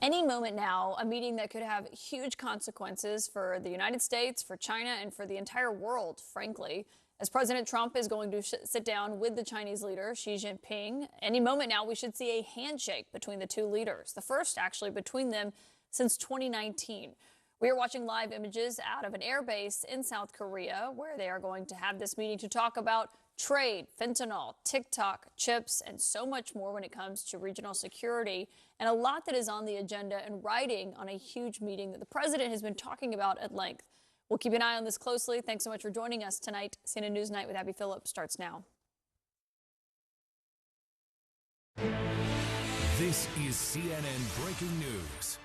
Any moment now, a meeting that could have huge consequences for the United States, for China, and for the entire world, frankly. As President Trump is going to sit down with the Chinese leader, Xi Jinping, any moment now, we should see a handshake between the two leaders, the first actually between them since 2019. We are watching live images out of an air base in South Korea where they are going to have this meeting to talk about trade, fentanyl, TikTok, chips, and so much more when it comes to regional security, and a lot that is on the agenda and writing on a huge meeting that the president has been talking about at length. We'll keep an eye on this closely. Thanks so much for joining us tonight. CNN NewsNight with Abby Phillip starts now. This is CNN Breaking News.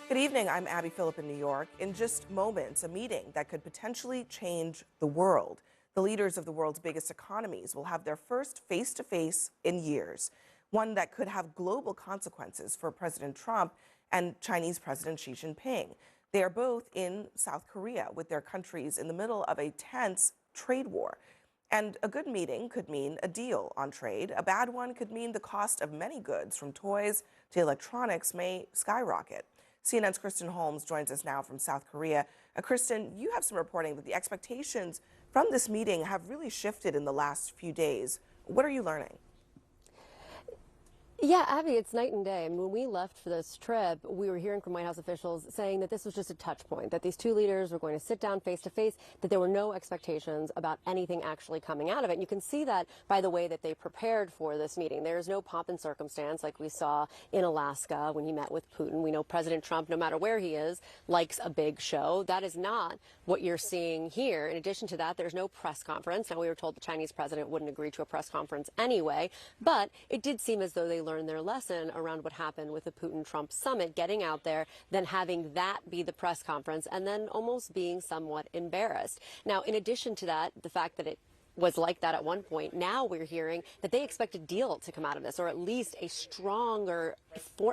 Good evening, I'm Abby Phillip in New York. In just moments, a meeting that could potentially change the world. The leaders of the world's biggest economies will have their first face-to-face in years, one that could have global consequences for President Trump and Chinese President Xi Jinping. They are both in South Korea with their countries in the middle of a tense trade war. And a good meeting could mean a deal on trade. A bad one could mean the cost of many goods, from toys to electronics, may skyrocket. CNN's Kristen Holmes joins us now from South Korea. Kristen, you have some reporting that the expectations from this meeting have really shifted in the last few days. What are you learning? Yeah, Abby, it's night and day. And when we left for this trip, we were hearing from White House officials saying that this was just a touch point, that these two leaders were going to sit down face to face, that there were no expectations about anything actually coming out of it. And you can see that by the way that they prepared for this meeting. There's no pomp and circumstance like we saw in Alaska when he met with Putin. We know President Trump, no matter where he is, likes a big show. That is not what you're seeing here. In addition to that, there's no press conference. Now, we were told the Chinese president wouldn't agree to a press conference anyway, but it did seem as though they learned their lesson around what happened with the Putin-Trump summit, getting out there, then having that be the press conference, and then almost being somewhat embarrassed. Now, in addition to that, the fact that it was like that at one point, now we're hearing that they expect a deal to come out of this, or at least a stronger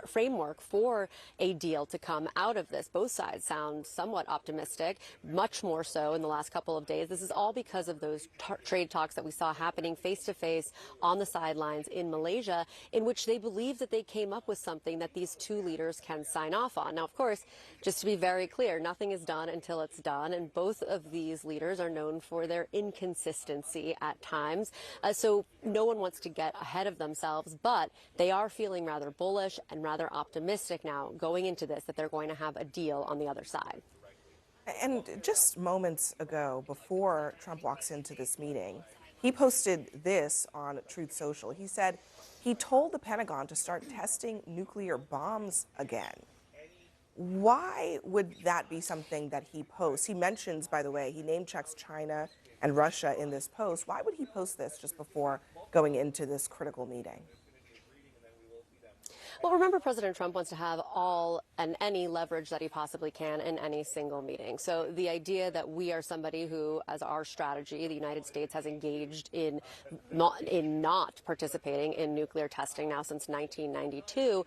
framework for a deal to come out of this. Both sides sound somewhat optimistic, much more so in the last couple of days. This is all because of those trade talks that we saw happening face-to-face on the sidelines in Malaysia, in which they believe that they came up with something that these two leaders can sign off on. Now, of course, just to be very clear, nothing is done until it's done, and both of these leaders are known for their inconsistency at times. So no one wants to get ahead of themselves, but they are feeling rather bullish and rather optimistic now going into this, that they're going to have a deal on the other side. And just moments ago, before Trump walks into this meeting, he posted this on Truth Social. He said he told the Pentagon to start testing nuclear bombs again. Why would that be something that he posts? He mentions, by the way, he name checks China and Russia in this post. Why would he post this just before going into this critical meeting? Well, remember, President Trump wants to have all and any leverage that he possibly can in any single meeting. So the idea that we are somebody who, as our strategy, the United States has engaged in not participating in nuclear testing now since 1992,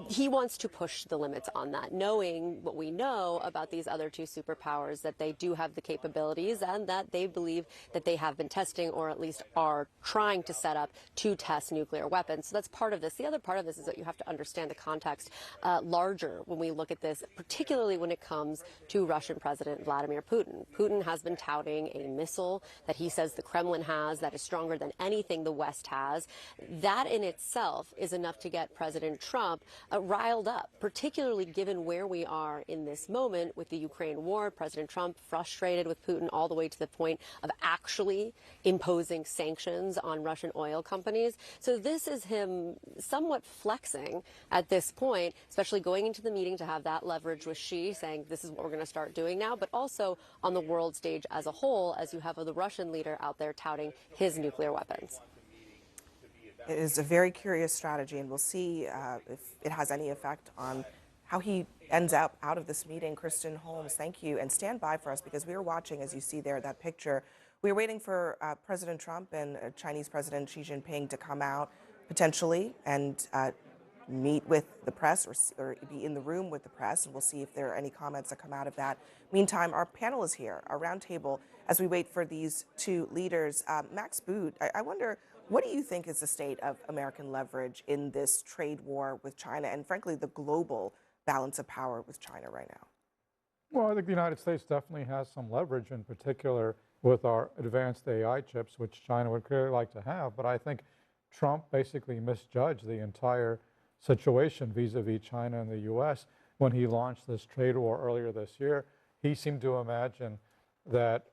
he wants to push the limits on that, knowing what we know about these other two superpowers, that they do have the capabilities and that they believe that they have been testing, or at least are trying to set up to test nuclear weapons. So that's part of this. The other part of this is that you have to understand the context larger when we look at this, particularly when it comes to Russian President Vladimir Putin. Putin has been touting a missile that he says the Kremlin has that is stronger than anything the West has. That in itself is enough to get President Trump riled up, particularly given where we are in this moment with the Ukraine war. President Trump frustrated with Putin all the way to the point of actually imposing sanctions on Russian oil companies. So this is him somewhat flexing at this point, especially going into the meeting to have that leverage with Xi, saying this is what we're going to start doing now, but also on the world stage as a whole, as you have the Russian leader out there touting his nuclear weapons. It is a very curious strategy, and we'll see if it has any effect on how he ends up out of this meeting. Kristen Holmes, thank you, and stand by for us, because we are watching, as you see there, that picture. We are waiting for President Trump and Chinese President Xi Jinping to come out potentially and meet with the press, or be in the room with the press, and we'll see if there are any comments that come out of that. Meantime, our panel is here, our roundtable, as we wait for these two leaders. Max Boot, I wonder, What do you think is the state of American leverage in this trade war with China and, frankly, the global balance of power with China right now? Well, I think the United States definitely has some leverage, in particular with our advanced AI chips, which China would clearly like to have. But I think Trump basically misjudged the entire situation vis-a-vis China and the U.S. when he launched this trade war earlier this year. He seemed to imagine that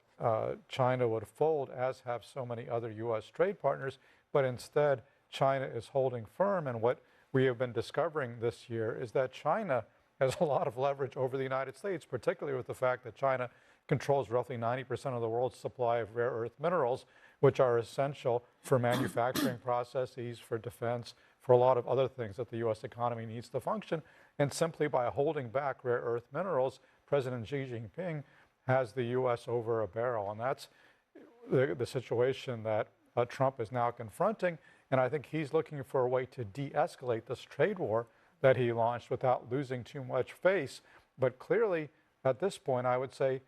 China would fold, as have so many other U.S. trade partners, but instead China is holding firm. And what we have been discovering this year is that China has a lot of leverage over the United States, particularly with the fact that China controls roughly 90% of the world's supply of rare earth minerals, which are essential for manufacturing processes, for defense, for a lot of other things that the U.S. economy needs to function. And simply by holding back rare earth minerals, President Xi Jinping has the U.S. over a barrel. And that's the situation that Trump is now confronting. And I think he's looking for a way to de-escalate this trade war that he launched without losing too much face. But clearly, at this point, I would say,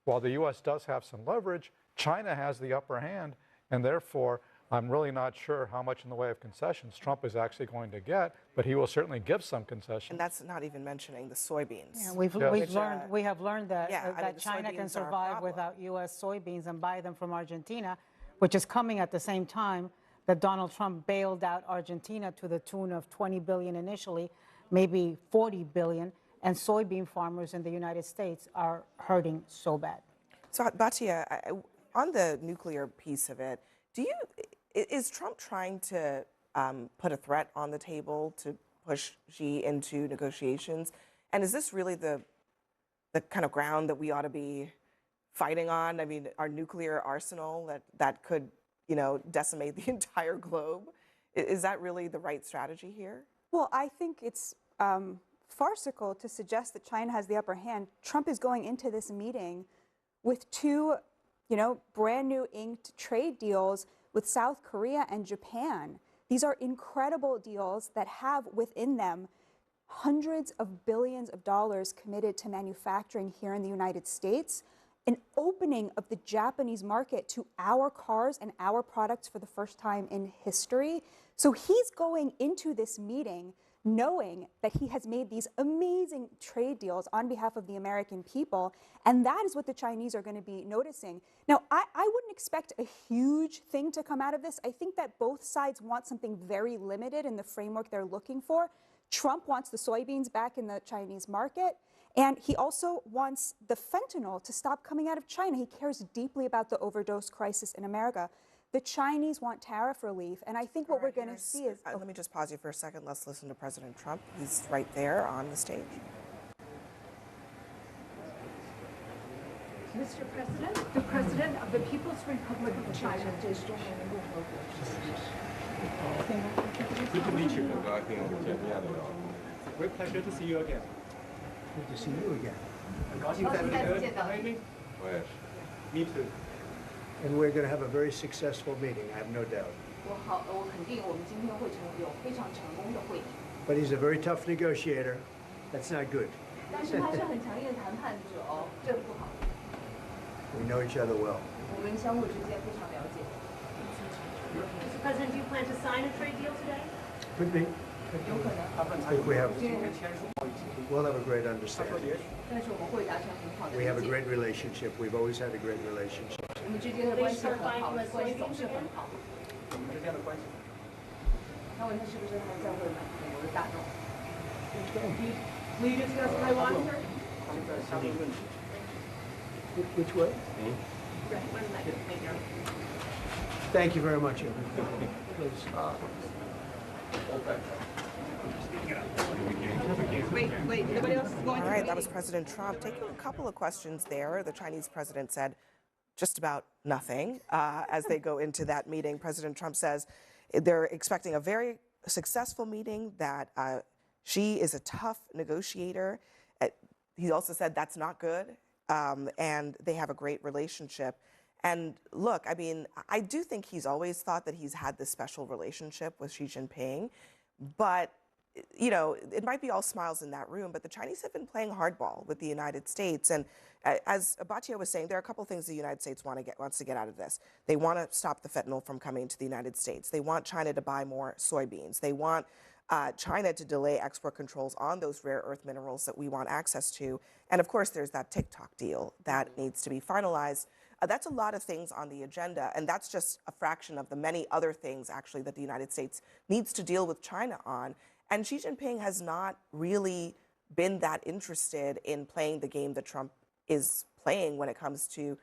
while the U.S. does have some leverage, China has the upper hand. And therefore, I'm really not sure how much in the way of concessions Trump is actually going to get, but he will certainly give some concessions. And that's not even mentioning the soybeans. Yeah, we have learned that, that China can survive without U.S. soybeans and buy them from Argentina, which is coming at the same time that Donald Trump bailed out Argentina to the tune of $20 billion initially, maybe $40 billion, and soybean farmers in the United States are hurting so bad. So, Batya, on the nuclear piece of it, is Trump trying to put a threat on the table to push Xi into negotiations? And is this really the kind of ground that we ought to be fighting on? I mean, our nuclear arsenal that could, decimate the entire globe? Is that really the right strategy here? Well, I think it's farcical to suggest that China has the upper hand. Trump is going into this meeting with two, brand new inked trade deals with South Korea and Japan. These are incredible deals that have within them hundreds of billions of dollars committed to manufacturing here in the United States, an opening of the Japanese market to our cars and our products for the first time in history. So he's going into this meeting knowing that he has made these amazing trade deals on behalf of the American people, and that is what the Chinese are going to be noticing. Now, I wouldn't expect a huge thing to come out of this. I think that both sides want something very limited in the framework they're looking for. Trump wants the soybeans back in the Chinese market, and he also wants the fentanyl to stop coming out of China. He cares deeply about the overdose crisis in America. The Chinese want tariff relief, and I think what we're going to see is... Let me just pause you for a second. Let's listen to President Trump. He's right there on the stage. Mr. President, the President of the People's Republic of China. Good to meet you. Great pleasure to see you again. Good to see you again. Me too. And we're going to have a very successful meeting, I have no doubt. But he's a very tough negotiator. That's not good. We know each other well. Mr. President, do you plan to sign a trade deal today? Could be. I think we'll have a great understanding. We have a great relationship. We've always had a great relationship. Will you discuss Taiwan, sir? Which way? Thank you very much, everybody. Please. Wait, nobody else is going All right, that was President Trump taking a couple of questions there. The Chinese president said just about nothing as they go into that meeting. President Trump says they're expecting a very successful meeting, that Xi is a tough negotiator. He also said that's not good, and they have a great relationship. And look, I mean, I do think he's always thought that he's had this special relationship with Xi Jinping, but you know, it might be all smiles in that room, but the Chinese have been playing hardball with the United States. And as Batya was saying, there are a couple things the United States wants to get out of this. They want to stop the fentanyl from coming to the United States. They want China to buy more soybeans. They want China to delay export controls on those rare earth minerals that we want access to. And of course, there's that TikTok deal that needs to be finalized. That's a lot of things on the agenda, and that's just a fraction of the many other things, actually, that the United States needs to deal with China on. And Xi Jinping has not really been that interested in playing the game that Trump is playing when it comes to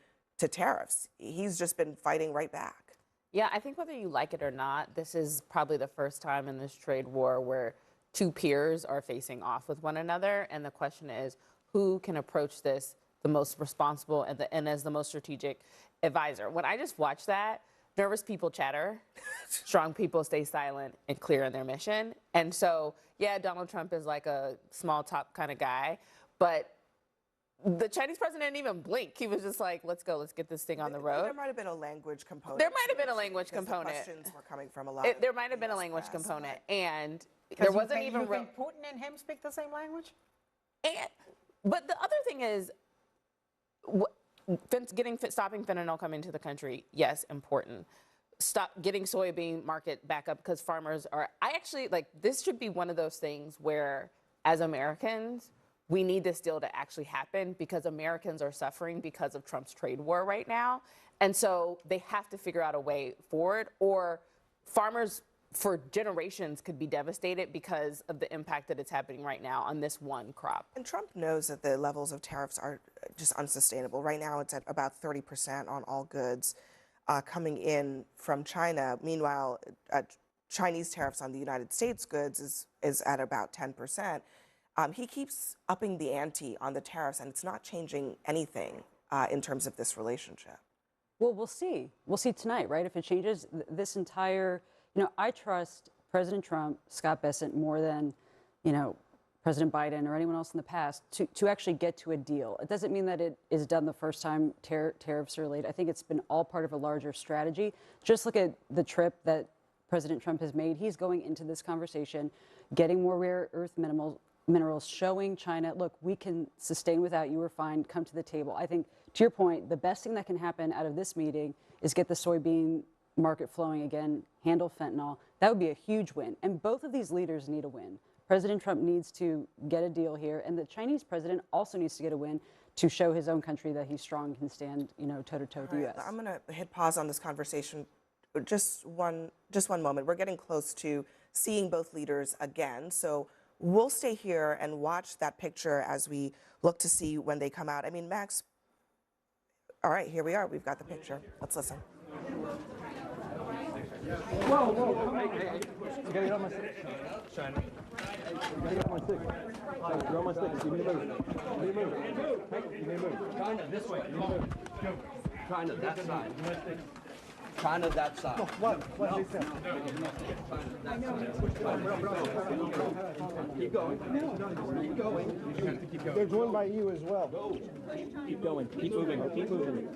tariffs. He's just been fighting right back. Yeah, I think whether you like it or not, this is probably the first time in this trade war where two peers are facing off with one another. And the question is, who can approach this the most responsible and as the most strategic advisor? When I just watch that, nervous people chatter, strong people stay silent and clear in their mission. And so, yeah, Donald Trump is like a small top kind of guy, but the Chinese president didn't even blink. He was just like, let's go, let's get this thing on the road. There might have been a language component. There might have been a language component. The questions were coming from a lot. There might have been a language component. And there wasn't even... You think Putin and him speak the same language? But the other thing is, stopping fentanyl coming to the country, yes, important. Stop getting soybean market back up because farmers are, this should be one of those things where, as Americans, we need this deal to actually happen because Americans are suffering because of Trump's trade war right now. And so they have to figure out a way forward, or farmers for generations could be devastated because of the impact that it's happening right now on this one crop. And Trump knows that the levels of tariffs are just unsustainable. Right now it's at about 30% on all goods coming in from China. Meanwhile, Chinese tariffs on the United States goods is at about 10%. He keeps upping the ante on the tariffs, and it's not changing anything in terms of this relationship. Well, we'll see. We'll see tonight, right? If it changes this entire... I trust President Trump, Scott Bessent, more than, President Biden or anyone else in the past to actually get to a deal. It doesn't mean that it is done the first time tariffs are laid. I think it's been all part of a larger strategy. Just look at the trip that President Trump has made. He's going into this conversation, getting more rare earth minerals, showing China, look, we can sustain without you, we're fine, come to the table. I think, to your point, the best thing that can happen out of this meeting is get the soybean market flowing again, handle fentanyl. That would be a huge win. And both of these leaders need a win. President Trump needs to get a deal here, and the Chinese president also needs to get a win to show his own country that he's strong and can stand, toe-to-toe with the U.S. I'm going to hit pause on this conversation just one moment. We're getting close to seeing both leaders again, so we'll stay here and watch that picture as we look to see when they come out. I mean, Max, all right, here we are. We've got the picture. Let's listen. Whoa, come on. Hey, you gotta get on my stick. China. You gotta get on my stick. You're on my stick. Give me a move. Give me a move. Hey, give me a move. China, this way. Give me a move. Go. China, that side. China, that side. No, what they said. Keep going. Keep going. They're joined by you as well. Go. Keep going. Keep moving. Keep moving.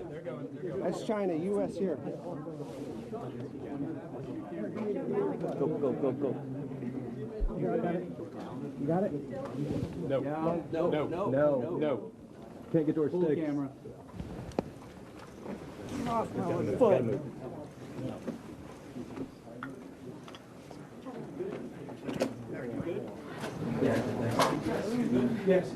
They're going. That's China, U.S. here. Go. You got it? You got it? No. Can't get to our sticks. Camera. Gotta move. Yes.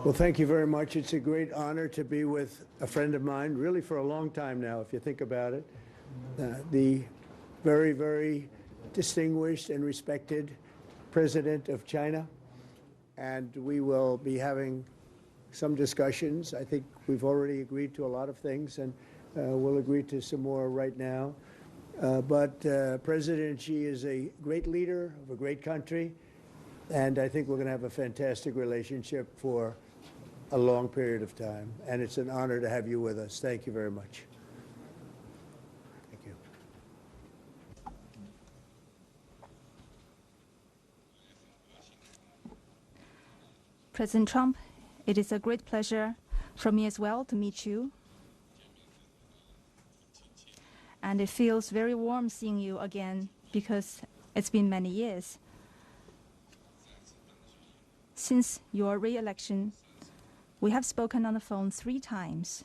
Well, thank you very much. It's a great honor to be with a friend of mine, really for a long time now, if you think about it. The very, very distinguished and respected President of China. And we will be having some discussions. I think we've already agreed to a lot of things, and we'll agree to some more right now. But President Xi is a great leader of a great country, and I think we're going to have a fantastic relationship for a long period of time. And it's an honor to have you with us. Thank you very much. Thank you. President Trump, it is a great pleasure for me as well to meet you. and it feels very warm seeing you again because it's been many years. Since your re-election, we have spoken on the phone 3 times,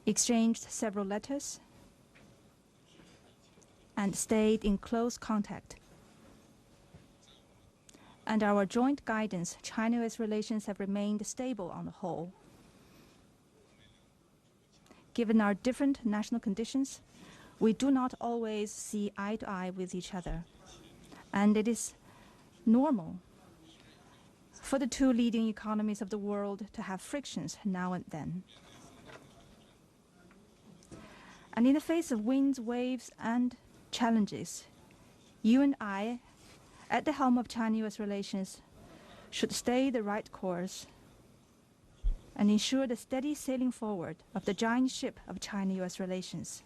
exchanged several letters, and stayed in close contact. Under our joint guidance, China-US relations have remained stable on the whole. Given our different national conditions, we do not always see eye to eye with each other, and it is normal for the 2 leading economies of the world to have frictions now and then. And in the face of winds, waves, and challenges, you and I, at the helm of China-US relations, should stay the right course and ensure the steady sailing forward of the giant ship of China-US relations.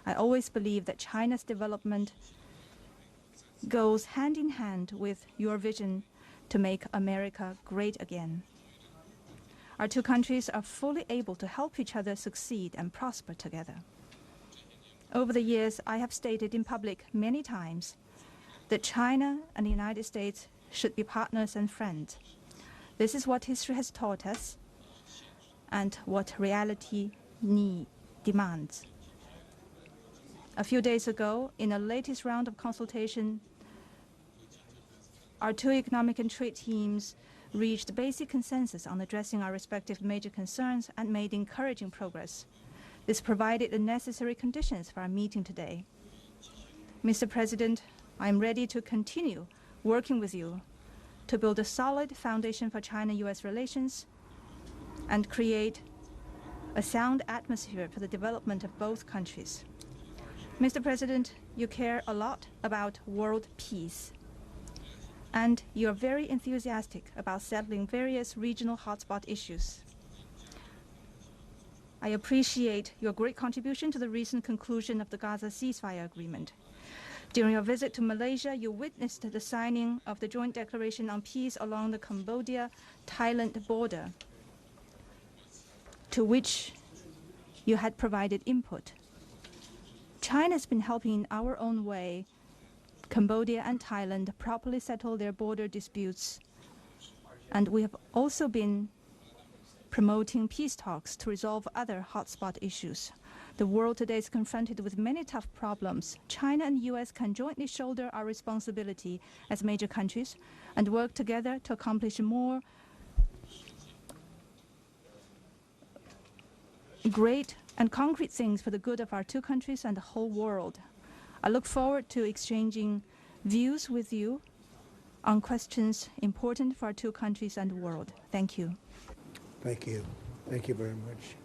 I always believe that China's development goes hand in hand with your vision to make America great again. Our 2 countries are fully able to help each other succeed and prosper together. Over the years, I have stated in public many times that China and the United States should be partners and friends. This is what history has taught us and what reality demands. A few days ago, in the latest round of consultation, our 2 economic and trade teams reached basic consensus on addressing our respective major concerns and made encouraging progress. This provided the necessary conditions for our meeting today. Mr. President, I am ready to continue working with you to build a solid foundation for China-US relations and create a sound atmosphere for the development of both countries. Mr. President, you care a lot about world peace, and you are very enthusiastic about settling various regional hotspot issues. I appreciate your great contribution to the recent conclusion of the Gaza ceasefire agreement. During your visit to Malaysia, you witnessed the signing of the Joint Declaration on Peace along the Cambodia-Thailand border, to which you had provided input. China has been helping in our own way Cambodia and Thailand properly settle their border disputes, and we have also been promoting peace talks to resolve other hotspot issues. The world today is confronted with many tough problems. China and the US can jointly shoulder our responsibility as major countries and work together to accomplish more great and concrete things for the good of our 2 countries and the whole world. I look forward to exchanging views with you on questions important for our 2 countries and the world. Thank you. Thank you. Thank you very much.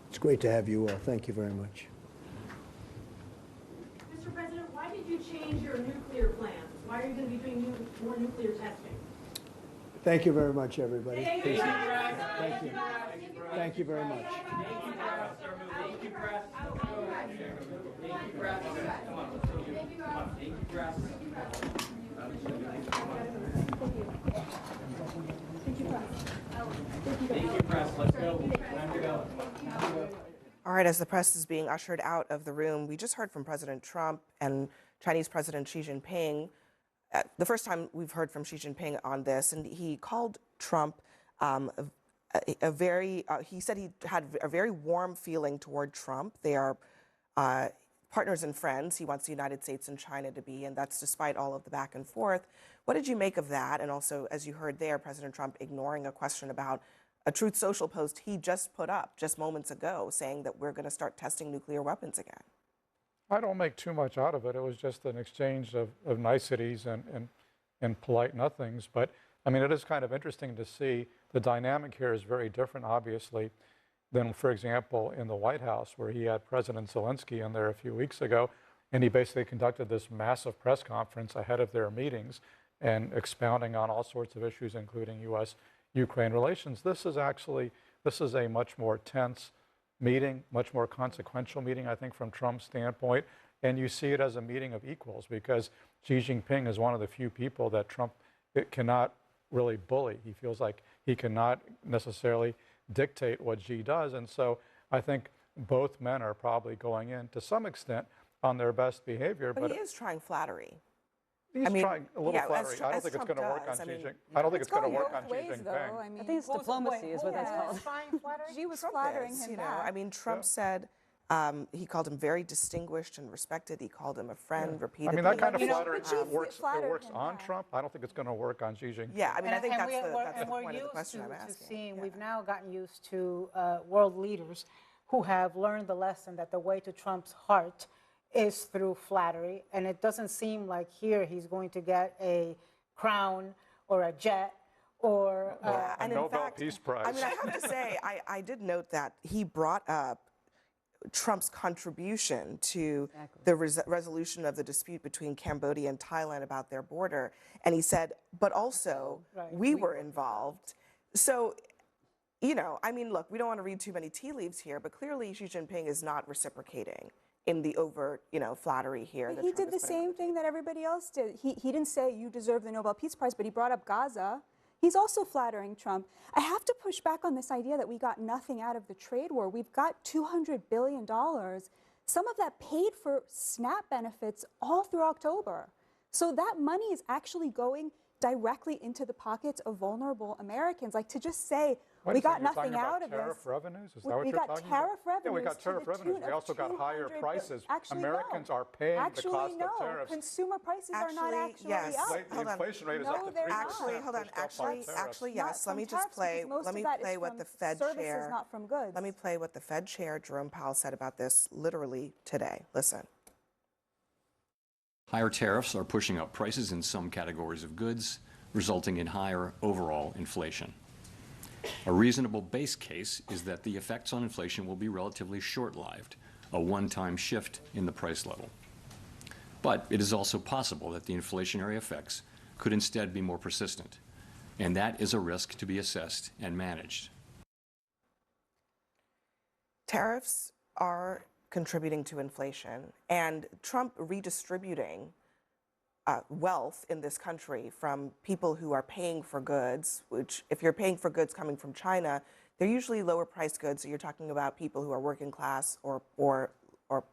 It's great to have you all. Thank you very much. Mr. President, why did you change your nuclear plans? Why are you going to be doing more nuclear testing? Thank you very much, everybody. Thank you. Thank you. Thank you very much. All right, as the press is being ushered out of the room, we just heard from President Trump and Chinese President Xi Jinping. The first time we've heard from Xi Jinping on this, and he called Trump he said he had a very warm feeling toward Trump. They are partners and friends. He wants the United States and China to be, and that's despite all of the back and forth. What did you make of that? And also, as you heard there, President Trump ignoring a question about a Truth Social post he just put up just moments ago, saying that we're going to start testing nuclear weapons again. I don't make too much out of it. It was just an exchange of niceties and polite nothings. But I mean, it is kind of interesting to see the dynamic here is very different, obviously, than, for example, in the White House, where he had President Zelensky in there a few weeks ago, and he basically conducted this massive press conference ahead of their meetings and expounding on all sorts of issues, including U.S.-Ukraine relations. This is a much more tense meeting, much more consequential meeting, I think, from Trump's standpoint. And you see it as a meeting of equals because Xi Jinping is one of the few people that Trump cannot really bully. He feels like he cannot necessarily dictate what Xi does. And so I think both men are probably going in to some extent on their best behavior. But he is trying flattery. He's trying a little flattery. I don't think it's going to work on Xi Jinping. I don't think it's going to work on Xi Jinping. I think it's diplomacy is what that's called. She was flattering him back. I mean, Trump said he called him very distinguished and respected. He called him a friend repeatedly. I mean, that kind of flattery works on Trump. I don't think it's going to work on Xi Jinping. Yeah, I mean, I think that's the point of the question I'm asking. We've now gotten used to world leaders who have learned the lesson that the way to Trump's heart is through flattery, and it doesn't seem like here he's going to get a crown or a jet or a Nobel Peace Prize. I mean, I have to say, I did note that he brought up Trump's contribution to the resolution of the dispute between Cambodia and Thailand about their border, and he said, but also we were involved. So, you know, I mean, look, we don't want to read too many tea leaves here, but clearly Xi Jinping is not reciprocating in the overt, flattery here. He did the same thing that everybody else did. He didn't say you deserve the Nobel Peace Prize, but he brought up Gaza. He's also flattering Trump. I have to push back on this idea that we got nothing out of the trade war. We've got $200 billion. Some of that paid for SNAP benefits all through October. So that money is actually going directly into the pockets of vulnerable Americans. Like, to just say, we got nothing out of this. Tariff revenues? Is that what you're talking about? We got tariff revenues. Yeah, we got tariff revenues. We also got higher prices. Americans are paying the cost of tariffs. Consumer prices are not actually up. The inflation rate is up to 3%. Actually, yes. Let me just play. Let me play what the Fed chair. Not from goods. Let me play what the Fed chair Jerome Powell said about this literally today. Listen. Higher tariffs are pushing up prices in some categories of goods, resulting in higher overall inflation. A reasonable base case is that the effects on inflation will be relatively short-lived, a one-time shift in the price level. But it is also possible that the inflationary effects could instead be more persistent, and that is a risk to be assessed and managed. Tariffs are contributing to inflation, and Trump redistributing wealth in this country from people who are paying for goods, which if you're paying for goods coming from China, they're usually lower priced goods. So you're talking about people who are working class or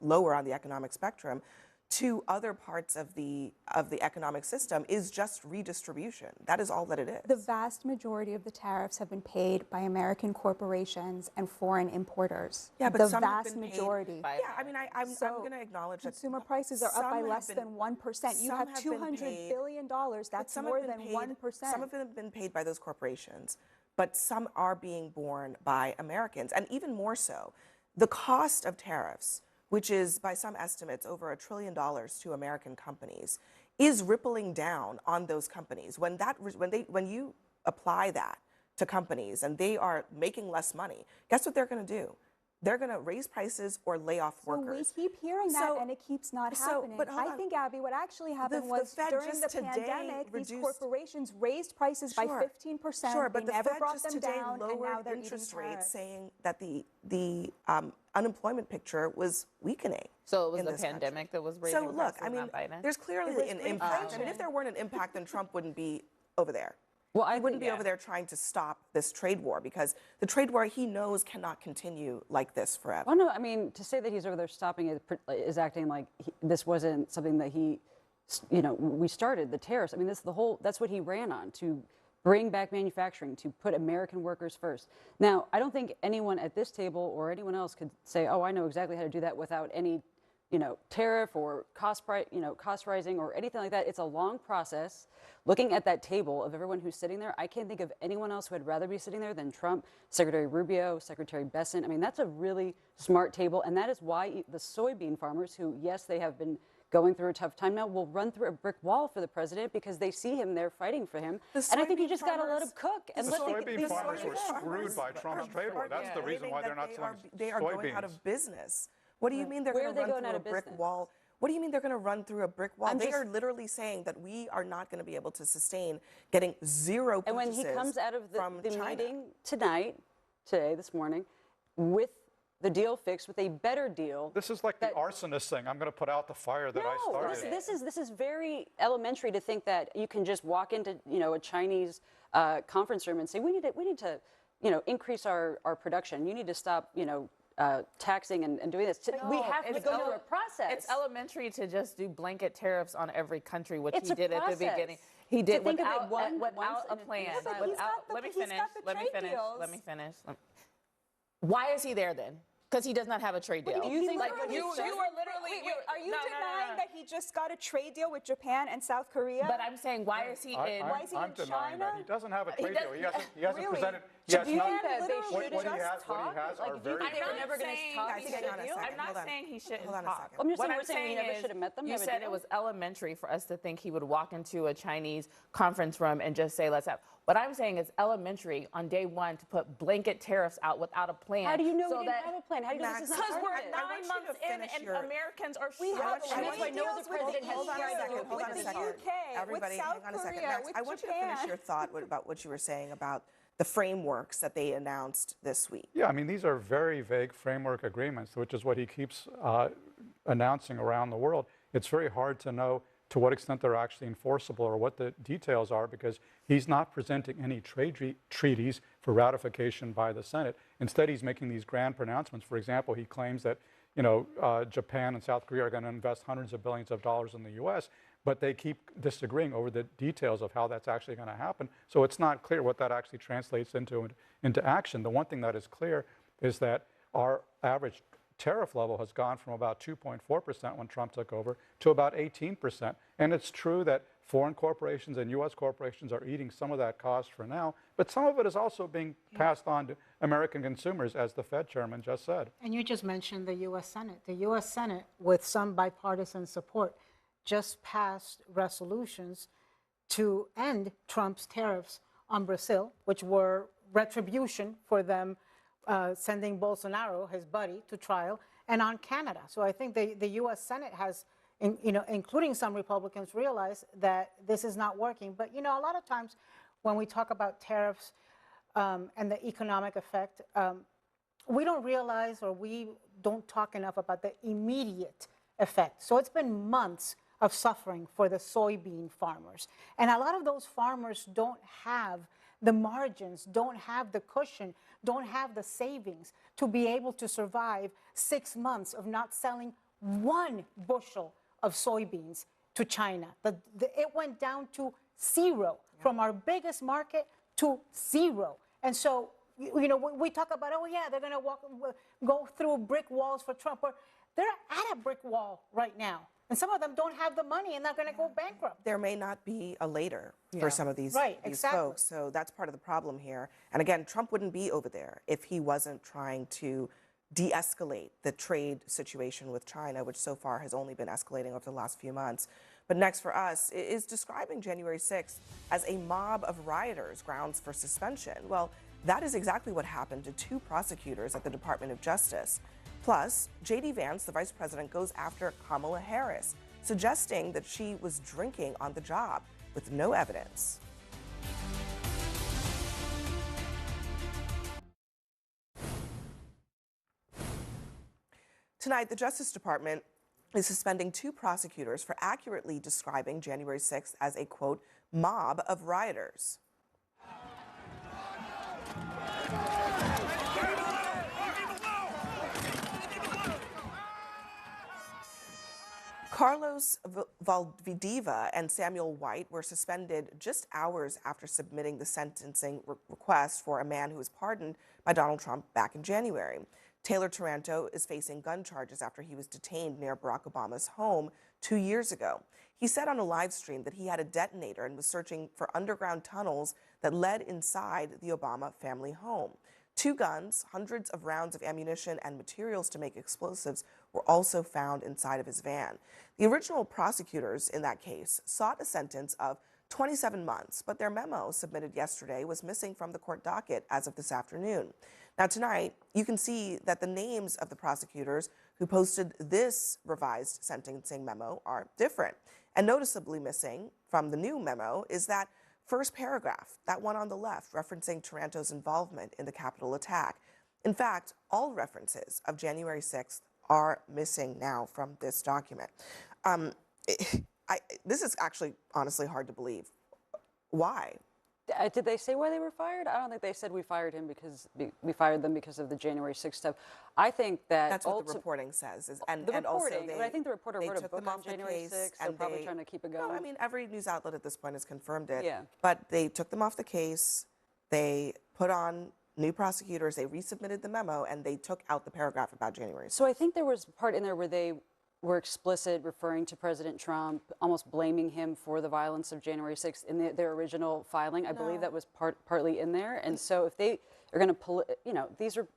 lower on the economic spectrum, to other parts of the economic system is just redistribution. That is all that it is. The vast majority of the tariffs have been paid by American corporations and foreign importers. Yeah, but the some vast have been majority. Yeah, I mean, I'm going to acknowledge that consumer prices are up by less than 1%. You have $200 billion. That's more than 1%. Some of them have been paid by those corporations, but some are being borne by Americans, and even more so, the cost of tariffs, which is, by some estimates, over $1 trillion to American companies, is rippling down on those companies. When you apply that to companies and they are making less money, guess what they're going to do? They're going to raise prices or lay off workers. We keep hearing that, and it keeps not happening. But I think, Abby, what actually happened was during the pandemic, these corporations raised prices by 15%. Sure, but they never brought them today down, and now they're interest rates, saying that the unemployment picture was weakening. So it was the pandemic that was raising prices, look, I mean, not Biden? there's clearly an impact. I mean, if there weren't an impact, then Trump wouldn't be over there. Well, he wouldn't be over there trying to stop this trade war, because the trade war he knows cannot continue like this forever. Well, no, I mean, to say that he's over there stopping it is acting like this wasn't something that he, we started, the tariffs. I mean, that's what he ran on, to bring back manufacturing, to put American workers first. Now, I don't think anyone at this table or anyone else could say, oh, I know exactly how to do that without any, tariff or cost rising or anything like that. It's a long process. Looking at that table of everyone who's sitting there, I can't think of anyone else who would rather be sitting there than Trump, Secretary Rubio, Secretary Bessent. I mean, that's a really smart table, and that is why the soybean farmers, who, yes, they have been going through a tough time now, will run through a brick wall for the president because they see him there fighting for him. And I think you just got to let him cook. And the soybean farmers were screwed by Trump's trade war. That's the reason why they're not selling soybeans. They are going out of business. What do you mean they're going to run through a brick wall? What do you mean they're going to run through a brick wall? They are literally saying that we are not going to be able to sustain getting zero purchases. And when he comes out of the meeting today, this morning, with the deal fixed, with a better deal. This is like the arsonist thing. I'm going to put out the fire that I started. This is very elementary to think that you can just walk into a Chinese conference room and say we need to increase our production. You need to stop taxing and doing this. We have to go through a process. It's elementary to just do blanket tariffs on every country, which It's he a did at the process. beginning. He did think of it without a plan. Yeah, but Let me he's finish. got the Let me trade finish. deals. Let me finish. Why is he there then? Because he does not have a trade deal. Do you think like you are literally? Are you denying that he just got a trade deal with Japan and South Korea? But I'm saying, why is he in? Why is he I'm in denying China? that. He doesn't have a trade deal. He hasn't Really? presented. Do you think that they should what he just has, talk? what he has are Like, do you very. think they were never going to talk to get a deal? I'm not saying he shouldn't Hold on a talk. second. I'm just What saying I'm we're saying we saying never is, should have met them. You have a said deal? it was elementary for us to think he would walk into a Chinese conference room and just say, let's have. What I'm saying is elementary on day one to put blanket tariffs out without a plan. How do you know so we didn't that, have a plan? How do you know this is not Because part we're of it? 9 months in and Americans are We have struggling. And that's why no other president has Hold on a tried second. to Hold on a with the second. UK, Everybody, with South hang on a second. Korea, Max, with I want you to finish Japan. your thought about what you were saying about the frameworks that they announced this week. Yeah, I mean, these are very vague framework agreements, which is what he keeps announcing around the world. It's very hard to know to what extent they're actually enforceable or what the details are, because he's not presenting any trade treaties for ratification by the Senate. Instead, he's making these grand pronouncements. For example, he claims that Japan and South Korea are going to invest hundreds of billions of dollars in the U.S., but they keep disagreeing over the details of how that's actually going to happen. So it's not clear what that actually translates into action. The one thing that is clear is that our average tariff level has gone from about 2.4% when Trump took over to about 18%. And it's true that foreign corporations and U.S. corporations are eating some of that cost for now, but some of it is also being passed on to American consumers, as the Fed chairman just said. And you just mentioned the U.S. Senate. The U.S. Senate, with some bipartisan support, just passed resolutions to end Trump's tariffs on Brazil, which were retribution for them sending Bolsonaro, his buddy, to trial, and on Canada. So I think the U.S. Senate has, including some Republicans, realized that this is not working. But, a lot of times when we talk about tariffs and the economic effect, we don't realize, or we don't talk enough about the immediate effect. So it's been months of suffering for the soybean farmers. And a lot of those farmers don't have the margins, don't have the cushion, don't have the savings to be able to survive 6 months of not selling 1 bushel of soybeans to China. It went down to 0, from our biggest market to 0. And so, we talk about, oh yeah, they're going to go through brick walls for Trump. Or they're at a brick wall right now. And some of them don't have the money and they're going to go bankrupt. There may not be a later for some of these exactly. folks. So that's part of the problem here. And again, Trump wouldn't be over there if he wasn't trying to de-escalate the trade situation with China, which so far has only been escalating over the last few months. But next for us is describing January 6th as a mob of rioters grounds for suspension. Well, that is exactly what happened to 2 prosecutors at the Department of Justice. Plus, J.D. Vance, the vice president, goes after Kamala Harris, suggesting that she was drinking on the job with no evidence. Tonight, the Justice Department is suspending 2 prosecutors for accurately describing January 6th as a, quote, mob of rioters. Carlos Valdivia and Samuel White were suspended just hours after submitting the sentencing request for a man who was pardoned by Donald Trump back in January. Taylor Taranto is facing gun charges after he was detained near Barack Obama's home 2 years ago. He said on a live stream that he had a detonator and was searching for underground tunnels that led inside the Obama family home. 2 guns, hundreds of rounds of ammunition, and materials to make explosives were also found inside of his van. The original prosecutors in that case sought a sentence of 27 months, but their memo submitted yesterday was missing from the court docket as of this afternoon. Now tonight, you can see that the names of the prosecutors who posted this revised sentencing memo are different. And noticeably missing from the new memo is that first paragraph, that one on the left, referencing Taranto's involvement in the Capitol attack. In fact, all references of January 6th are missing now from this document. This is actually honestly hard to believe. Why? Did they say why they were fired? I don't think they said we fired him because we fired them because of the January 6th stuff. I think that that's what the reporting says. And also but I think the reporter wrote a book on January 6th, so probably trying to keep it going. No, I mean, every news outlet at this point has confirmed it. Yeah. But they took them off the case. They put on new prosecutors. They resubmitted the memo, and they took out the paragraph about January 6th. So I think there was part in there where they were explicit, referring to President Trump, almost blaming him for the violence of January 6th in their original filing. I believe that was partly in there. And so if they are going to, these are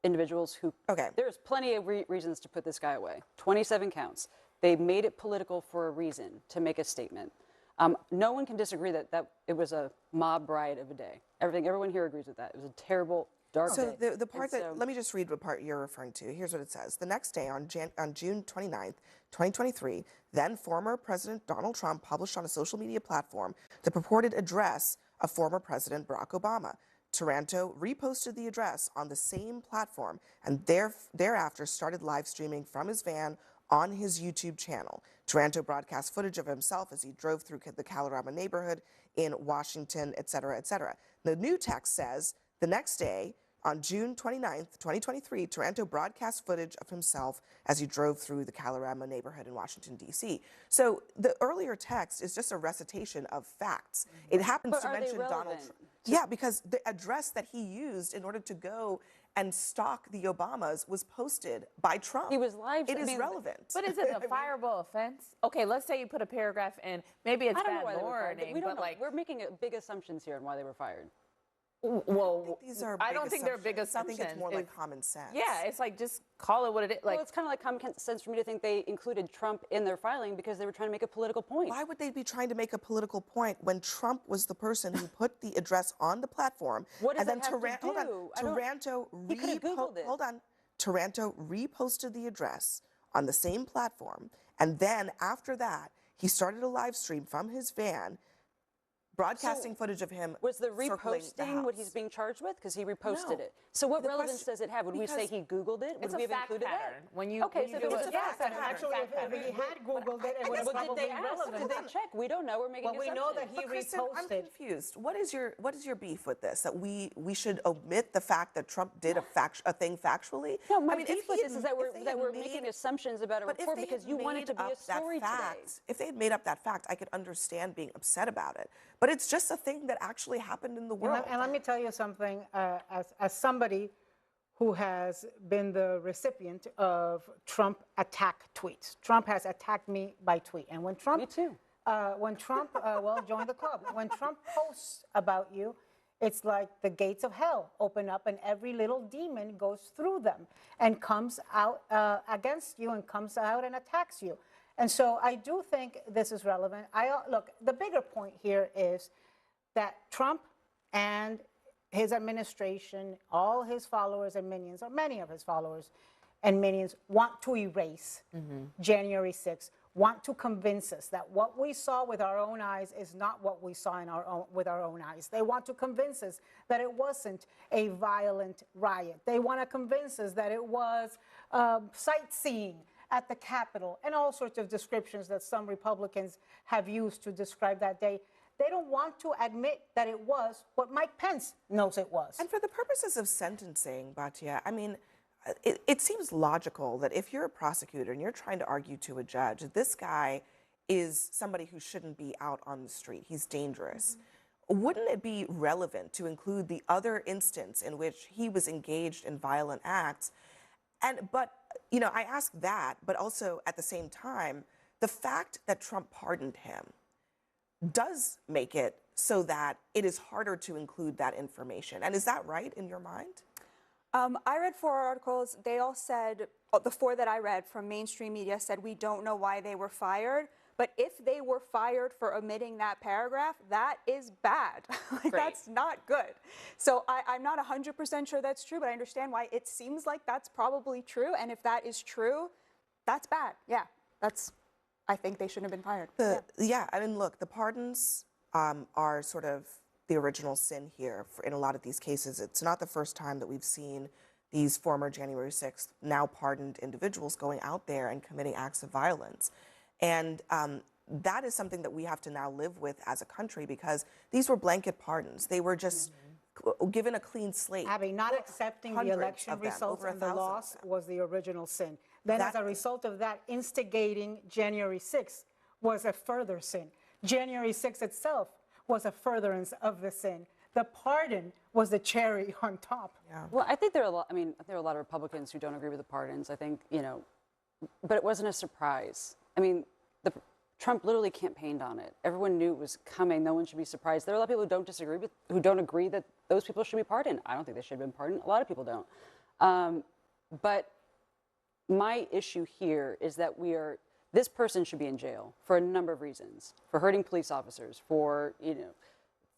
individuals who, there's plenty of reasons to put this guy away. 27 counts. They made it political for a reason, to make a statement. No one can disagree that it was a mob riot of a day. Everyone here agrees with that. It was a terrible, dark day. So the part let me just read what part you're referring to. Here's what it says. The next day, on June 29th, 2023, then former President Donald Trump published on a social media platform the purported address of former President Barack Obama. Taranto reposted the address on the same platform and thereafter started live streaming from his van on his YouTube channel. Taranto broadcast footage of himself as he drove through the Calorama neighborhood in Washington, et cetera, et cetera. The new text says, the next day, on June 29th, 2023, Taranto broadcast footage of himself as he drove through the Calorama neighborhood in Washington, D.C. So the earlier text is just a recitation of facts. It happens to mention Donald Trump. Yeah, because the address that he used in order to go and stalk the Obamas was posted by Trump. He was live. It is relevant. But is it a fireable offense? Okay, let's say you put a paragraph in. Maybe it's bad warning, but like we're making big assumptions here on why they were fired. Well, I don't think they're big assumptions. I think it's more like common sense. Yeah, it's like just call it what it is. Well, it's kind of like common sense for me to think they included Trump in their filing because they were trying to make a political point. Why would they be trying to make a political point when Trump was the person who put the address on the platform? What does and then that have to do? Taranto reposted the address on the same platform, and then after that, he started a live stream from his van, broadcasting footage of him. Was the reposting what he's being charged with? Because he reposted it. So what relevance does it have? Would we say he Googled it? Would we have included that? When you okay, so do it's a fact pattern. Actually, if he had Googled it, it would have probably been relevant. Did they check? We don't know. We're making assumptions. We know that he Kristen, reposted. I'm confused. What is your beef with this? That we should omit the fact that Trump did a thing factually? No, my beef with this is that we're making assumptions about a report because you want it to be a story today. If they had made up that fact, I could understand being upset about it. But it's just a thing that actually happened in the world. And let me tell you something, as somebody who has been the recipient of Trump attack tweets. Trump has attacked me by tweet. And when Trump... Me too. When Trump, well, join the club. When Trump posts about you, it's like the gates of hell open up and every little demon goes through them and comes out against you and comes out and attacks you. And so I do think this is relevant. Look, the bigger point here is that Trump and his administration, all his followers and minions, or many of his followers and minions, want to erase January 6th, want to convince us that what we saw with our own eyes is not what we saw with our own eyes. They want to convince us that it wasn't a violent riot. They want to convince us that it was sightseeing at the Capitol and all sorts of descriptions that some Republicans have used to describe that day. They don't want to admit that it was what Mike Pence knows it was. And for the purposes of sentencing, Batya, I mean, it seems logical that if you're a prosecutor and you're trying to argue to a judge that this guy is somebody who shouldn't be out on the street, he's dangerous, wouldn't it be relevant to include the other instance in which he was engaged in violent acts? But I ask that, but also at the same time, the fact that Trump pardoned him does make it so that it is harder to include that information. And is that right in your mind? I read 4 articles. They all said, the 4 that I read from mainstream media said we don't know why they were fired. But if they were fired for omitting that paragraph, that is bad. That's not good. So I'm not 100% sure that's true, but I understand why it seems like that's probably true. And if that is true, that's bad. Yeah, I think they shouldn't have been fired. Yeah, I mean, look, the pardons are sort of the original sin here in a lot of these cases. It's not the first time that we've seen these former January 6th, now pardoned individuals going out there and committing acts of violence. And that is something that we have to now live with as a country, because these were blanket pardons. They were just given a clean slate. Abby, not accepting the election results and the loss was the original sin. Then as a result of that, instigating January 6th was a further sin. January 6th itself was a furtherance of the sin. The pardon was the cherry on top. Yeah. Well, I think there are a lot, I mean, there are a lot of Republicans who don't agree with the pardons. I think, you know, but it wasn't a surprise. I mean, Trump literally campaigned on it. Everyone knew it was coming. No one should be surprised. There are a lot of people who don't agree that those people should be pardoned. I don't think they should have been pardoned. A lot of people don't. But my issue here is that this person should be in jail for a number of reasons, for hurting police officers, for, you know,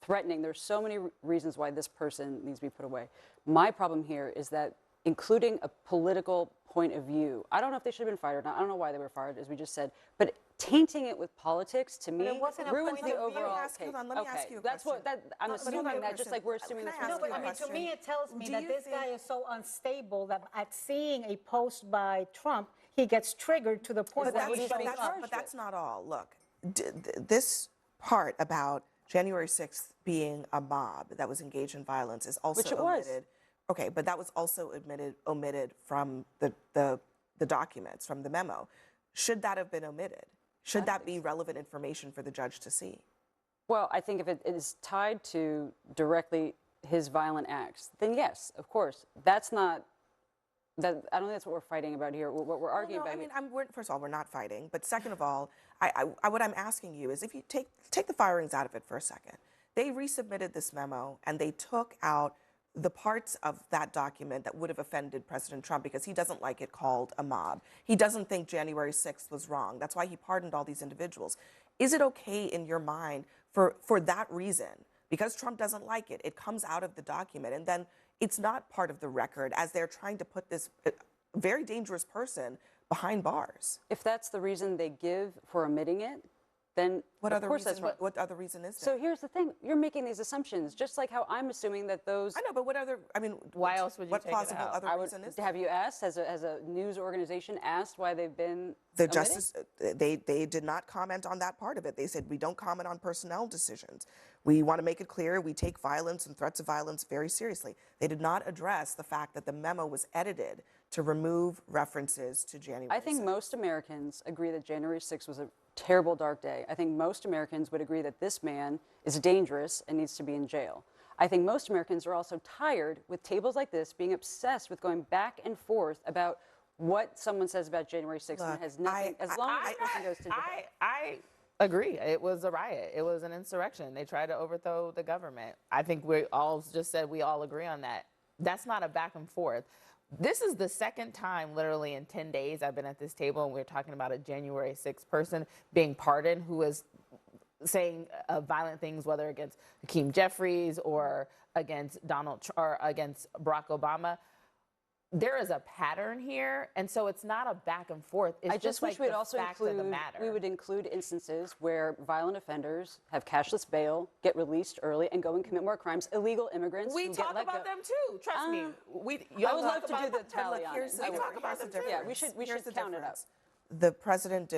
threatening. There's so many reasons why this person needs to be put away. My problem here is that including a political point of view, I don't know if they should have been fired or not. I don't know why they were fired, as we just said, but tainting it with politics, to me, ruins the overall case. Hold on, let me ask you a That's question. what I'm assuming that, just like we're assuming this. No, but I mean, to me, it tells me that this guy is so unstable that at seeing a post by Trump, he gets triggered to the point that he's being charged. But that's not all. Look, this part about January 6th being a mob that was engaged in violence is also omitted. Okay, but that was also omitted from the documents, from the memo. Should that have been omitted? Should that be relevant information for the judge to see? Well, I think if it is tied to directly his violent acts, then yes, of course. That's not. I don't think that's what we're fighting about here. What we're arguing about. I mean, first of all, we're not fighting. But second of all, what I'm asking you is, if you take the firings out of it for a second, they resubmitted this memo and they took out the parts of that document that would have offended President Trump, because he doesn't like it called a mob. He doesn't think January 6th was wrong. That's why he pardoned all these individuals. Is it okay in your mind for that reason, because Trump doesn't like it, it comes out of the document and then it's not part of the record as they're trying to put this very dangerous person behind bars? If that's the reason they give for omitting it, then what of course reason, what other reason is So there? here's the thing: you're making these assumptions, just like how I'm assuming that those. I know, but what other? I mean, why else would you what take plausible it out? other reason is there? Have you asked? Has a news organization asked why they've been? The omitting? justice, they did not comment on that part of it. They said, we don't comment on personnel decisions. We want to make it clear we take violence and threats of violence very seriously. They did not address the fact that the memo was edited to remove references to January 6th. I think most Americans agree that January 6th was a terrible, dark day. I think most Americans would agree that this man is dangerous and needs to be in jail. I think most Americans are also tired with tables like this being obsessed with going back and forth about what someone says about January 6th. Look, and it has nothing, as long as the person goes to jail. I agree. It was a riot. It was an insurrection. They tried to overthrow the government. I think we all just said we all agree on that. That's not a back and forth. This is the second time, literally in 10 days, I've been at this table and we're talking about a January 6th person being pardoned who is saying violent things, whether against Hakeem Jeffries or against against Barack Obama. There is a pattern here, and so it's not a back and forth. It's I just wish like we'd also we would include instances where violent offenders have cashless bail, get released early, and go and commit more crimes. Illegal immigrants. We who talk get let about go. them too. Trust me. I would love to do the tally on it. We talk about them too. Yeah, we should count it up. The president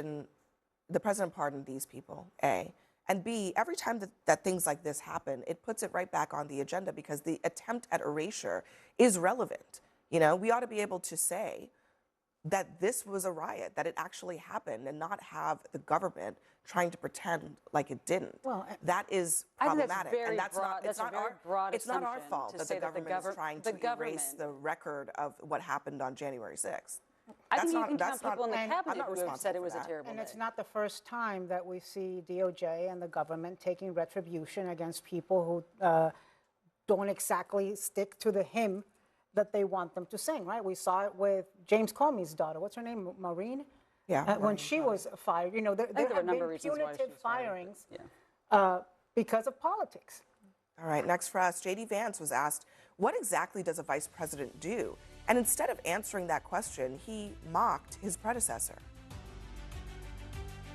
pardoned these people, A. And B, every time that things like this happen, it puts it right back on the agenda, because the attempt at erasure is relevant. You know, we ought to be able to say that this was a riot, that it actually happened, and not have the government trying to pretend like it didn't. Well, that is problematic, and that's not our fault that the government is trying to erase the record of what happened on January 6th. I think you can count people in the cabinet who have said it was a terrible And day. it's not the first time that we see DOJ and the government taking retribution against people who don't exactly stick to the hymn that they want them to sing, right? We saw it with James Comey's daughter. What's her name? Maureen? Yeah. When she was fired, you know, there have been punitive firings because of politics. All right, next for us, J.D. Vance was asked, what exactly does a vice president do? And instead of answering that question, he mocked his predecessor.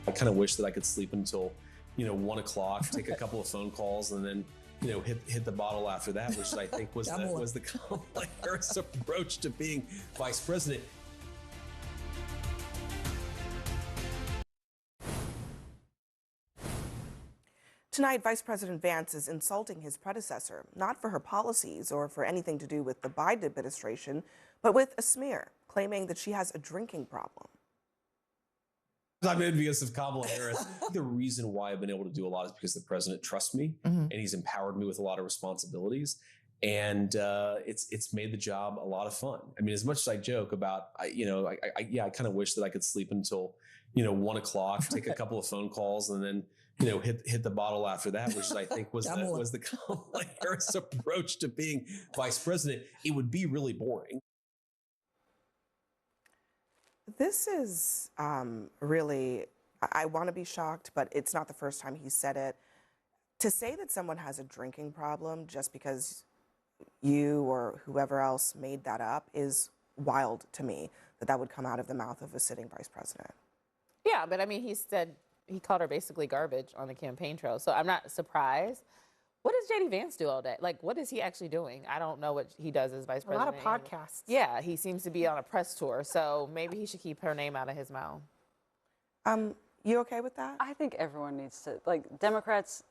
I kind of wish that I could sleep until, 1 o'clock, take a couple of phone calls, and then hit the bottle after that, which I think was the Kamala Harris approach to being vice president. Tonight, Vice President Vance is insulting his predecessor, not for her policies or for anything to do with the Biden administration, but with a smear, claiming that she has a drinking problem. I'm envious of Kamala Harris. The reason why I've been able to do a lot is because the president trusts me and he's empowered me with a lot of responsibilities. And it's made the job a lot of fun. I mean, as much as I joke about, I kind of wish that I could sleep until, 1 o'clock, take a couple of phone calls and then, hit the bottle after that, which I think was the Kamala Harris approach to being vice president. It would be really boring. This is really, I want to be shocked, but it's not the first time he said it. To say that someone has a drinking problem just because you or whoever else made that up is wild to me, that would come out of the mouth of a sitting vice president. Yeah, but I mean, he called her basically garbage on the campaign trail, so I'm not surprised. What does J.D. Vance do all day? Like, what is he actually doing? I don't know what he does as vice president. A lot of podcasts. Yeah, he seems to be on a press tour, so maybe he should keep her name out of his mouth. You okay with that? I think everyone needs to, Democrats,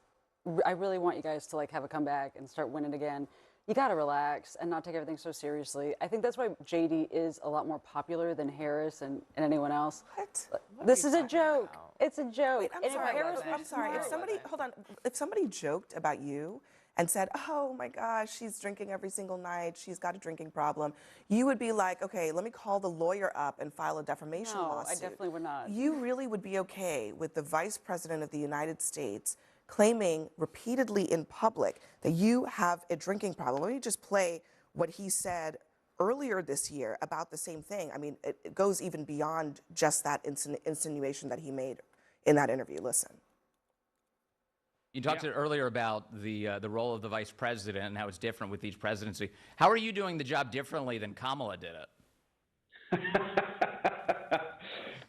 I really want you guys to, have a comeback and start winning again. You got to relax and not take everything so seriously. I think that's why JD is a lot more popular than Harris and anyone else. What? This is a joke. About? It's a joke. Wait, I'm sorry. If somebody joked about you and said, oh my gosh, she's drinking every single night, she's got a drinking problem, you would be like, okay, let me call the lawyer up and file a defamation lawsuit. No, I definitely would not. You really would be okay with the vice president of the United States claiming repeatedly in public that you have a drinking problem. Let me just play what he said earlier this year about the same thing. I mean, it goes even beyond just that insinuation that he made in that interview. Listen. You talked earlier about the role of the vice president and how it's different with each presidency. How are you doing the job differently than Kamala did it?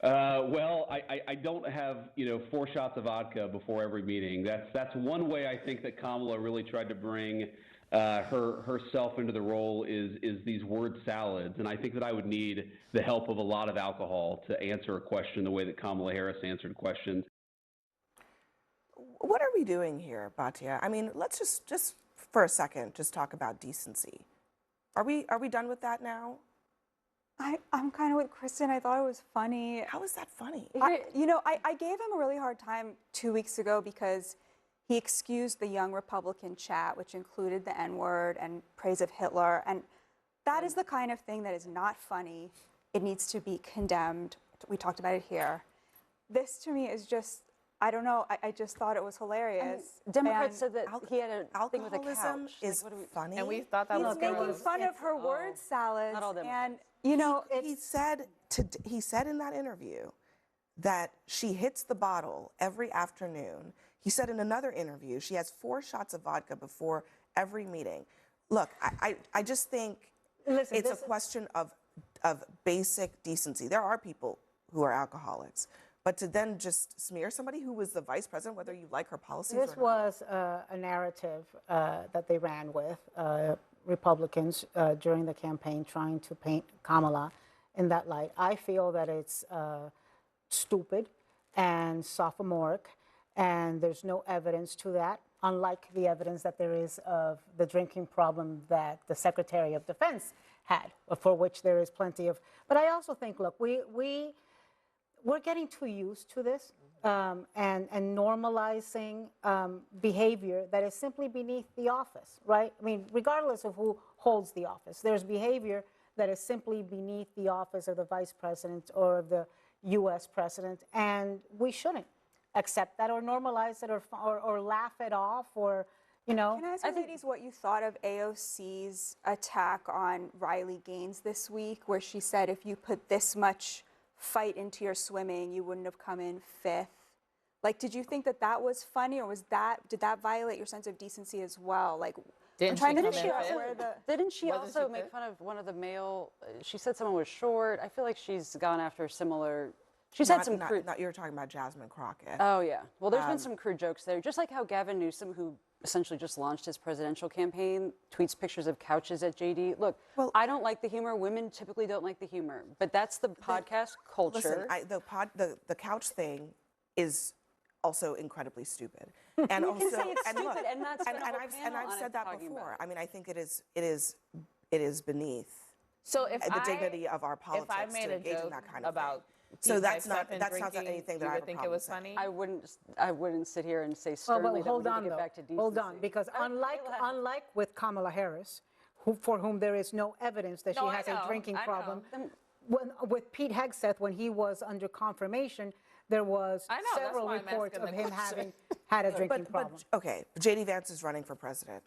Well, I don't have 4 shots of vodka before every meeting. That's one way I think that Kamala really tried to bring herself into the role is these word salads, and I think that I would need the help of a lot of alcohol to answer a question the way that Kamala Harris answered questions. What are we doing here, Batya? I mean, let's just for a second just talk about decency. Are we done with that now? I'm kind of with Kristen. I thought it was funny. How is that funny? I gave him a really hard time 2 weeks ago because he excused the young Republican chat, which included the N-word and praise of Hitler. And that is the kind of thing that is not funny. It needs to be condemned. We talked about it here. This to me is just, I don't know. I just thought it was hilarious. Democrats said that he had a thing with a alcoholism couch. is funny. And we thought that was He's making fun of her word salads. Not all and he said in that interview that she hits the bottle every afternoon. He said in another interview she has 4 shots of vodka before every meeting. Look, I just think it's a question of basic decency. There are people who are alcoholics, but to then just smear somebody who was the vice president, whether you like her policies or not. This was a narrative that they ran with, Republicans during the campaign, trying to paint Kamala in that light. I feel that it's stupid and sophomoric, and there's no evidence to that, unlike the evidence that there is of the drinking problem that the Secretary of Defense had, for which there is plenty of. But I also think, look, we're getting too used to this and normalizing behavior that is simply beneath the office, right? I mean, regardless of who holds the office, there's behavior that is simply beneath the office of the vice president or of the U.S. president, and we shouldn't accept that or normalize it or laugh it off or, Can I ask you ladies what you thought of AOC's attack on Riley Gaines this week, where she said if you put this much fight into your swimming, you wouldn't have come in 5th? Like, did you think that was funny, or did that violate your sense of decency as well? Like, didn't she also make fun of one of the male? She said someone was short. I feel like she's gone after similar. She's had some crude. You're talking about Jasmine Crockett. Oh yeah. Well, there's been some crude jokes there. Just like how Gavin Newsom, who essentially just launched his presidential campaign, tweets pictures of couches at JD. Look, I don't like the humor. Women typically don't like the humor, but that's the podcast culture. Listen, the couch thing is also incredibly stupid. And You also, can say it's and stupid look, and not spend a whole I've panel on said it that talking before. about it. I mean, I think it is beneath So if the dignity of our politics if I made to a engage in joke that kind of about thing. So Pete that's not Hegseth and drinking, anything that you I have would a think it problem was saying. funny? I wouldn't sit here and say Well, sternly but that we hold need to on, get though. back to decency. Hold on, because unlike with Kamala Harris, for whom there is no evidence that she has a drinking problem, with Pete Hegseth, when he was under confirmation, there was several reports of him having had a drinking problem. But okay, J.D. Vance is running for president,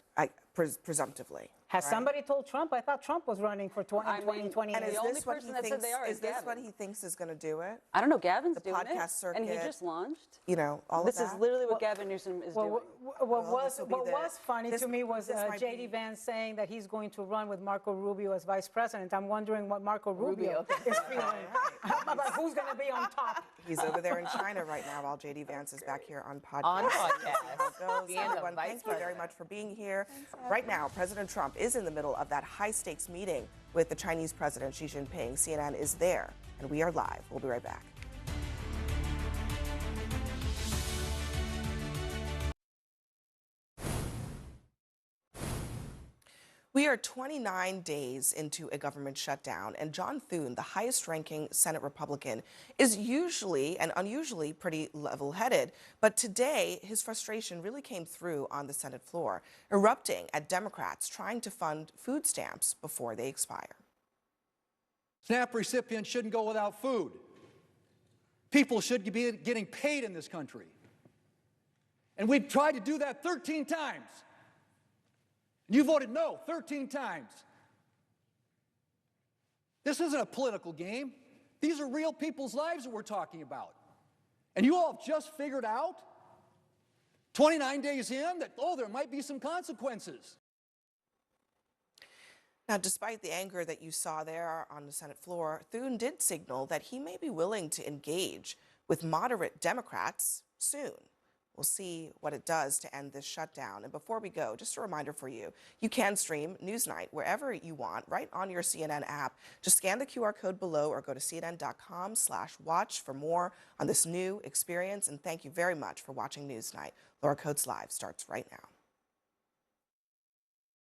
presumptively. Has somebody told Trump? I thought Trump was running for 2020. And is the only this what person he that said thinks? they are Is is this Gavin. what he thinks is going to do it? I don't know. Gavin's The doing podcast it, circuit, and he just launched. You know, all This of that. is literally what Gavin Newsom is doing. What was funny to me was J.D. Vance saying that he's going to run with Marco Rubio as vice president. I'm wondering what Marco Rubio is feeling about who's going to be on top. He's over there in China right now while J.D. Vance is back here on podcast. On podcast. How it goes. Being the Everyone, vice thank you very much for being here. Right now, President Trump is in the middle of that high-stakes meeting with the Chinese President Xi Jinping. CNN is there, and we are live. We'll be right back. We are 29 days into a government shutdown, and John Thune, the highest-ranking Senate Republican, is usually and unusually pretty level-headed. But today, his frustration really came through on the Senate floor, erupting at Democrats trying to fund food stamps before they expire. SNAP recipients shouldn't go without food. People should be getting paid in this country. And we've tried to do that 13 times. You voted no 13 times. This isn't a political game. These are real people's lives that we're talking about. And you all have just figured out, 29 days in, that, there might be some consequences. Now, despite the anger that you saw there on the Senate floor, Thune did signal that he may be willing to engage with moderate Democrats soon. We'll see what it does to end this shutdown. And before we go, just a reminder for you, you can stream NewsNight wherever you want, right on your CNN app. Just scan the QR code below or go to cnn.com/watch for more on this new experience. And thank you very much for watching NewsNight. Laura Coates Live starts right now.